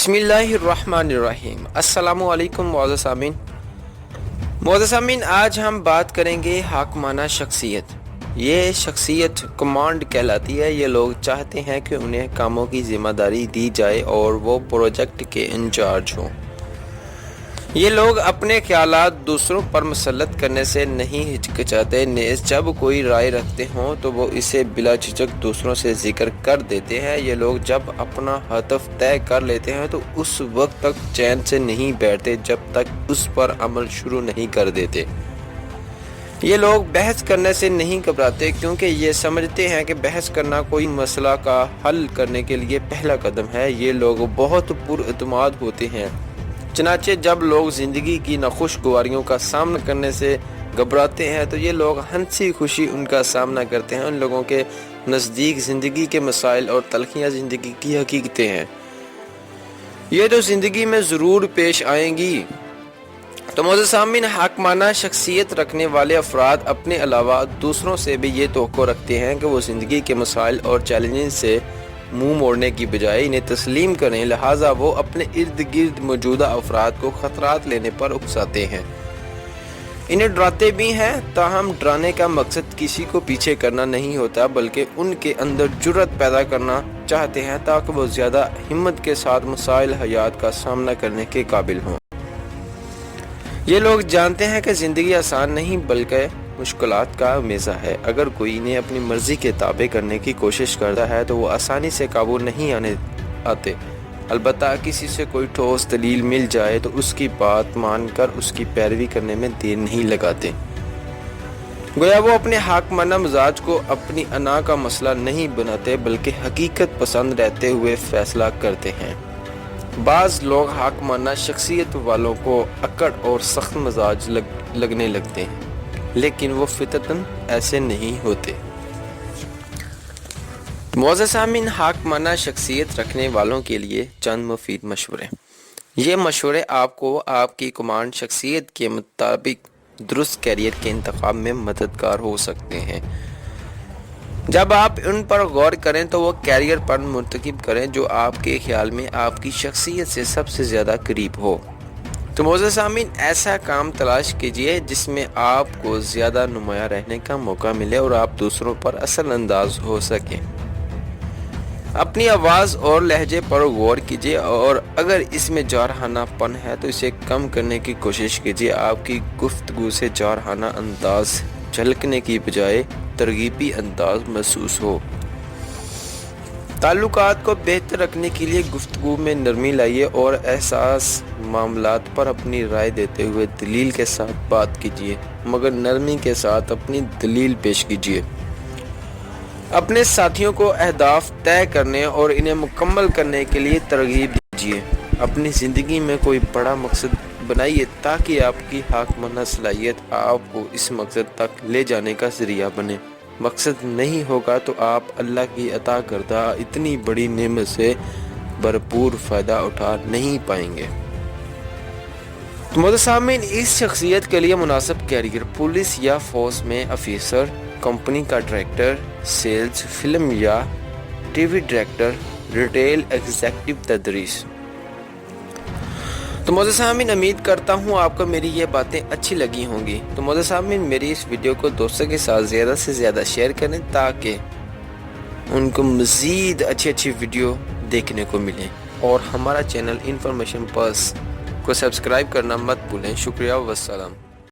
بسم اللہ الرحمن الرحیم۔ السلام علیکم معزز سامعین، آج ہم بات کریں گے حاکمانہ شخصیت۔ یہ شخصیت کمانڈ کہلاتی ہے۔ یہ لوگ چاہتے ہیں کہ انہیں کاموں کی ذمہ داری دی جائے اور وہ پروجیکٹ کے انچارج ہوں۔ یہ لوگ اپنے خیالات دوسروں پر مسلط کرنے سے نہیں ہچکچاتے، نیز جب کوئی رائے رکھتے ہوں تو وہ اسے بلا جھجک دوسروں سے ذکر کر دیتے ہیں۔ یہ لوگ جب اپنا ہدف طے کر لیتے ہیں تو اس وقت تک چین سے نہیں بیٹھتے جب تک اس پر عمل شروع نہیں کر دیتے۔ یہ لوگ بحث کرنے سے نہیں گھبراتے کیونکہ یہ سمجھتے ہیں کہ بحث کرنا کوئی مسئلہ کا حل کرنے کے لیے پہلا قدم ہے۔ یہ لوگ بہت پراعتماد ہوتے ہیں، چنانچہ جب لوگ زندگی کی ناخوشگواریوں کا سامنا کرنے سے گھبراتے ہیں تو یہ لوگ ہنسی خوشی ان کا سامنا کرتے ہیں۔ ان لوگوں کے نزدیک زندگی کے مسائل اور تلخیاں زندگی کی حقیقتیں ہیں، یہ تو زندگی میں ضرور پیش آئیں گی۔ تو معزز سامعین، حاکمانہ شخصیت رکھنے والے افراد اپنے علاوہ دوسروں سے بھی یہ توقع رکھتے ہیں کہ وہ زندگی کے مسائل اور چیلنجز سے منہ موڑنے کی بجائے انہیں تسلیم کریں، لہٰذا وہ اپنے ارد گرد موجودہ افراد کو خطرات لینے پر اکساتے ہیں، انہیں ڈراتے بھی ہیں۔ تاہم ڈرانے کا مقصد کسی کو پیچھے کرنا نہیں ہوتا بلکہ ان کے اندر جرأت پیدا کرنا چاہتے ہیں تاکہ وہ زیادہ ہمت کے ساتھ مسائل حیات کا سامنا کرنے کے قابل ہوں۔ یہ لوگ جانتے ہیں کہ زندگی آسان نہیں بلکہ مشکلات کا میزہ ہے۔ اگر کوئی انہیں اپنی مرضی کے تابع کرنے کی کوشش کرتا ہے تو وہ آسانی سے قابو نہیں آتے، البتہ کسی سے کوئی ٹھوس دلیل مل جائے تو اس کی بات مان کر اس کی پیروی کرنے میں دیر نہیں لگاتے۔ گویا وہ اپنے حاکمانہ مزاج کو اپنی انا کا مسئلہ نہیں بناتے بلکہ حقیقت پسند رہتے ہوئے فیصلہ کرتے ہیں۔ بعض لوگ حاکمانہ شخصیت والوں کو اکڑ اور سخت مزاج لگنے لگتے ہیں، لیکن وہ فطرتاً ایسے نہیں ہوتے۔ معزز سامعین، حاکمانہ شخصیت رکھنے والوں کے لیے چند مفید مشورے۔ یہ مشورے آپ کو آپ کی کمانڈ شخصیت کے مطابق درست کیریئر کے انتخاب میں مددگار ہو سکتے ہیں۔ جب آپ ان پر غور کریں تو وہ کیریئر پر منتخب کریں جو آپ کے خیال میں آپ کی شخصیت سے سب سے زیادہ قریب ہو۔ تو معزز سامعین، ایسا کام تلاش کیجئے جس میں آپ کو زیادہ نمایاں رہنے کا موقع ملے اور آپ دوسروں پر اثر انداز ہو سکیں۔ اپنی آواز اور لہجے پر غور کیجئے اور اگر اس میں جارحانہ پن ہے تو اسے کم کرنے کی کوشش کیجئے۔ آپ کی گفتگو سے جارحانہ انداز جھلکنے کی بجائے ترغیبی انداز محسوس ہو۔ تعلقات کو بہتر رکھنے کے لیے گفتگو میں نرمی لائیے اور حساس معاملات پر اپنی رائے دیتے ہوئے دلیل کے ساتھ بات کیجیے، مگر نرمی کے ساتھ اپنی دلیل پیش کیجیے۔ اپنے ساتھیوں کو اہداف طے کرنے اور انہیں مکمل کرنے کے لیے ترغیب دیجیے۔ اپنی زندگی میں کوئی بڑا مقصد بنائیے تاکہ آپ کی حاکمانہ صلاحیت آپ کو اس مقصد تک لے جانے کا ذریعہ بنے۔ مقصد نہیں ہوگا تو آپ اللہ کی عطا کردہ اتنی بڑی نعمت سے بھرپور فائدہ اٹھا نہیں پائیں گے۔ معزز سامعین، اس شخصیت کے لیے مناسب کیریئر: پولیس یا فوج میں افیسر، کمپنی کا ڈائریکٹر، سیلز، فلم یا T V director, retail executive, تدریس۔ تو معزز سامعین، امید کرتا ہوں آپ کو میری یہ باتیں اچھی لگی ہوں گی۔ تو معزز سامعین، میری اس ویڈیو کو دوستوں کے ساتھ زیادہ سے زیادہ شیئر کریں تاکہ ان کو مزید اچھی ویڈیو دیکھنے کو ملیں، اور ہمارا چینل انفارمیشن پلس کو سبسکرائب کرنا مت بھولیں۔ شکریہ، والسلام۔